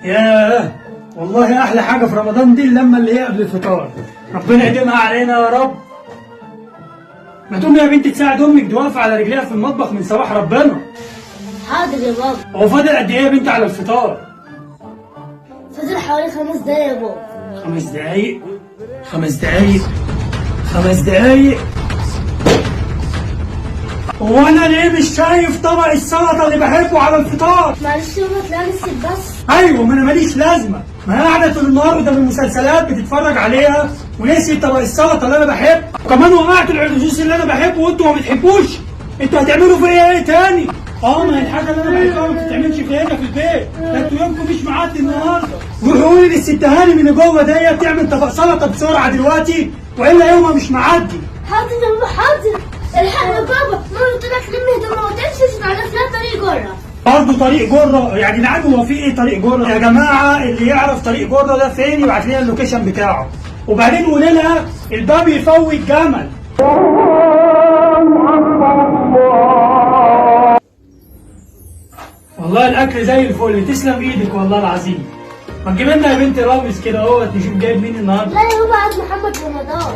ياه، والله احلى حاجه في رمضان دي اللمه اللي هي قبل الفطار. ربنا يديمها علينا يا رب. ما تقومي يا بنتي تساعد امك دي واقفه على رجليها في المطبخ من صباح ربنا. حاضر يا بابا. هو فاضل قد ايه يا بنتي على الفطار؟ فاضل حوالي 5 دقايق يا بابا. 5 دقايق؟ 5 دقايق؟ 5 دقايق؟ هو انا ليه مش شايف طبق السلطه اللي بحبه على الفطار؟ معلش يا بابا تلاقي نسيت بس. ايوه، ما انا ماليش لازمه، ما انا قاعده طول النهار قدام المسلسلات بتتفرج عليها ونسيت طبق السلطه اللي انا بحبه، وكمان وقعت العدوس اللي انا بحبه وانتوا ما بتحبوش. انتوا هتعملوا فيا ايه تاني؟ ما هي الحاجه اللي انا بحبها ما بتتعملش فيا هنا في البيت، ده انتوا يومكم مش معدي النهارده. روحوا قولي للست هاني من جوه ديت تعمل طبق سلطه بسرعه دلوقتي، والا يومها مش معدي. حاضر يا بابا حاضر. الحق يا بابا، ماما قلت لك لمي هدوم ما تمشي تعرف لها طريق جره. برضه طريق جره؟ يا جدعان هو في ايه طريق جره؟ يا جماعه اللي يعرف طريق جره ده فين يبعت لنا اللوكيشن بتاعه، وبعدين قول لها الباب يفوت جمل. والله الاكل زي الفل، تسلم ايدك والله العظيم. ما تجيب لنا يا بنت رامز كده اهوت نشوف جايب مين النهارده. لا يا بابا، عاد محمد رمضان.